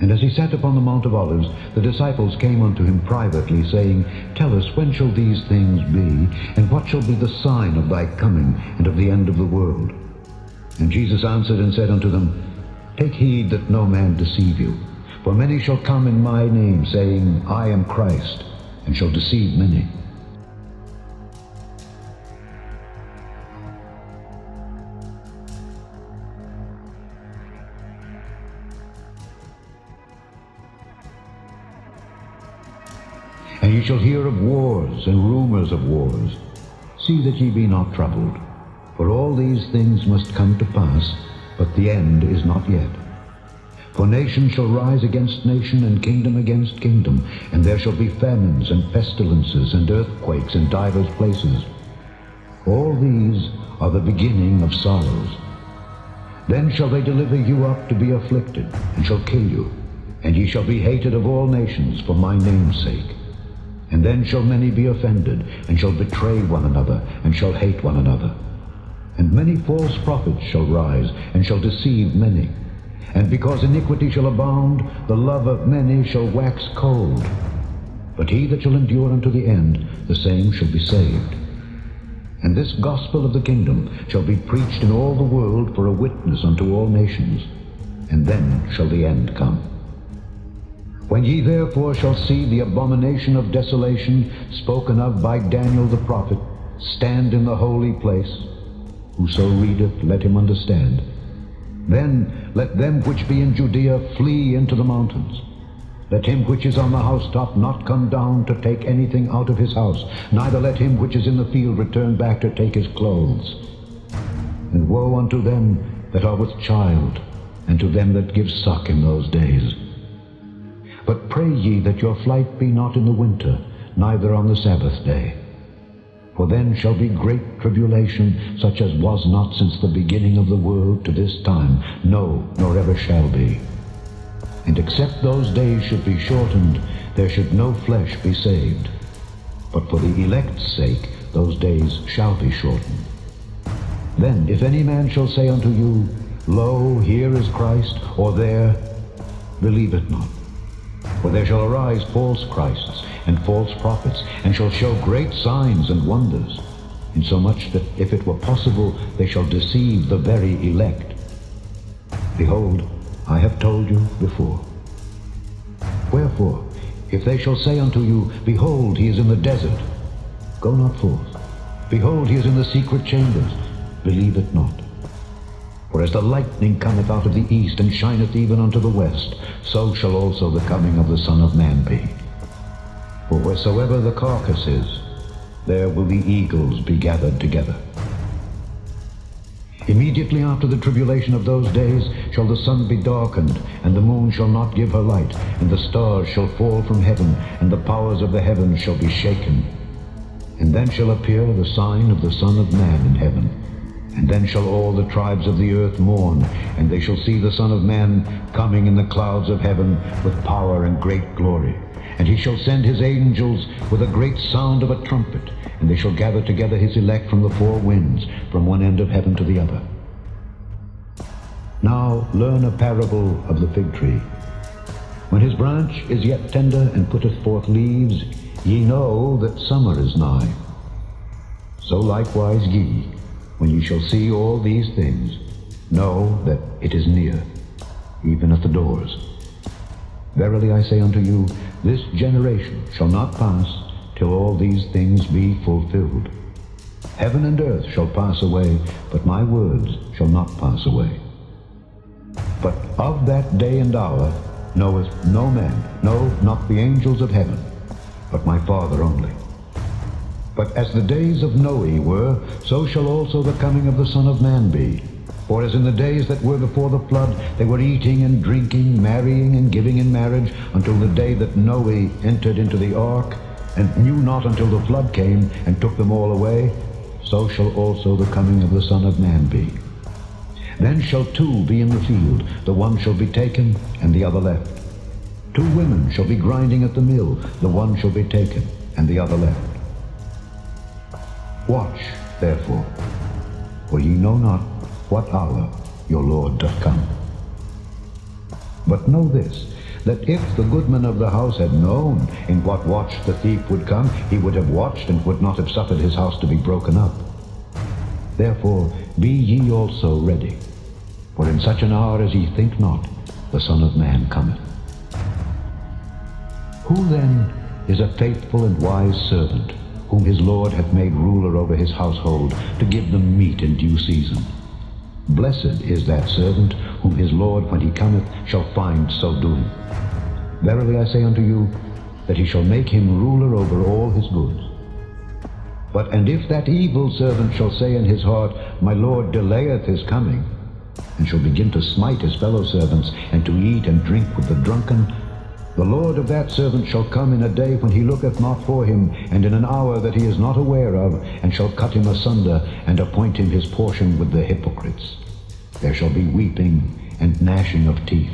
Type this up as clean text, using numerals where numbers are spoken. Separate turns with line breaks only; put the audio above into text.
And as he sat upon the Mount of Olives, the disciples came unto him privately, saying, Tell us, when shall these things be? And what shall be the sign of thy coming, and of the end of the world? And Jesus answered and said unto them, Take heed that no man deceive you. For many shall come in my name, saying, I am Christ, and shall deceive many. And ye shall hear of wars and rumors of wars. See that ye be not troubled. For all these things must come to pass, but the end is not yet. For nation shall rise against nation, and kingdom against kingdom, and there shall be famines and pestilences and earthquakes in divers places. All these are the beginning of sorrows. Then shall they deliver you up to be afflicted, and shall kill you, and ye shall be hated of all nations for my name's sake. And then shall many be offended, and shall betray one another, and shall hate one another. And many false prophets shall rise, and shall deceive many. And because iniquity shall abound, the love of many shall wax cold. But he that shall endure unto the end, the same shall be saved. And this gospel of the kingdom shall be preached in all the world for a witness unto all nations, and then shall the end come. When ye therefore shall see the abomination of desolation spoken of by Daniel the prophet stand in the holy place, whoso readeth, let him understand. Then let them which be in Judea flee into the mountains. Let him which is on the housetop not come down to take anything out of his house, neither let him which is in the field return back to take his clothes. And woe unto them that are with child, and to them that give suck in those days. But pray ye that your flight be not in the winter, neither on the Sabbath day. For then shall be great tribulation, such as was not since the beginning of the world to this time, no, nor ever shall be. And except those days should be shortened, there should no flesh be saved. But for the elect's sake those days shall be shortened. Then if any man shall say unto you, Lo, here is Christ, or there, believe it not. For there shall arise false Christs and false prophets, and shall show great signs and wonders, insomuch that if it were possible, they shall deceive the very elect. Behold, I have told you before. Wherefore, if they shall say unto you, Behold, he is in the desert, go not forth. Behold, he is in the secret chambers, believe it not. For as the lightning cometh out of the east, and shineth even unto the west, so shall also the coming of the Son of Man be. For wheresoever the carcass is, there will the eagles be gathered together. Immediately after the tribulation of those days shall the sun be darkened, and the moon shall not give her light, and the stars shall fall from heaven, and the powers of the heavens shall be shaken. And then shall appear the sign of the Son of Man in heaven. And then shall all the tribes of the earth mourn, and they shall see the Son of Man coming in the clouds of heaven with power and great glory. And he shall send his angels with a great sound of a trumpet, and they shall gather together his elect from the four winds, from one end of heaven to the other. Now learn a parable of the fig tree. When his branch is yet tender, and putteth forth leaves, ye know that summer is nigh. So likewise ye, when ye shall see all these things, know that it is near, even at the doors. Verily I say unto you, this generation shall not pass till all these things be fulfilled. Heaven and earth shall pass away, but my words shall not pass away. But of that day and hour knoweth no man, no, not the angels of heaven, but my Father only. But as the days of Noe were, so shall also the coming of the Son of Man be. For as in the days that were before the flood, they were eating and drinking, marrying and giving in marriage, until the day that Noe entered into the ark, and knew not until the flood came, and took them all away, so shall also the coming of the Son of Man be. Then shall two be in the field, the one shall be taken, and the other left. Two women shall be grinding at the mill, the one shall be taken, and the other left. Watch, therefore, for ye know not what hour your Lord doth come. But know this, that if the goodman of the house had known in what watch the thief would come, he would have watched and would not have suffered his house to be broken up. Therefore be ye also ready, for in such an hour as ye think not, the Son of Man cometh. Who then is a faithful and wise servant, whom his Lord hath made ruler over his household, to give them meat in due season? Blessed is that servant, whom his Lord, when he cometh, shall find so doing. Verily I say unto you, that he shall make him ruler over all his goods. And if that evil servant shall say in his heart, My Lord delayeth his coming, and shall begin to smite his fellow servants, and to eat and drink with the drunken, the Lord of that servant shall come in a day when he looketh not for him, and in an hour that he is not aware of, and shall cut him asunder, and appoint him his portion with the hypocrites. There shall be weeping and gnashing of teeth.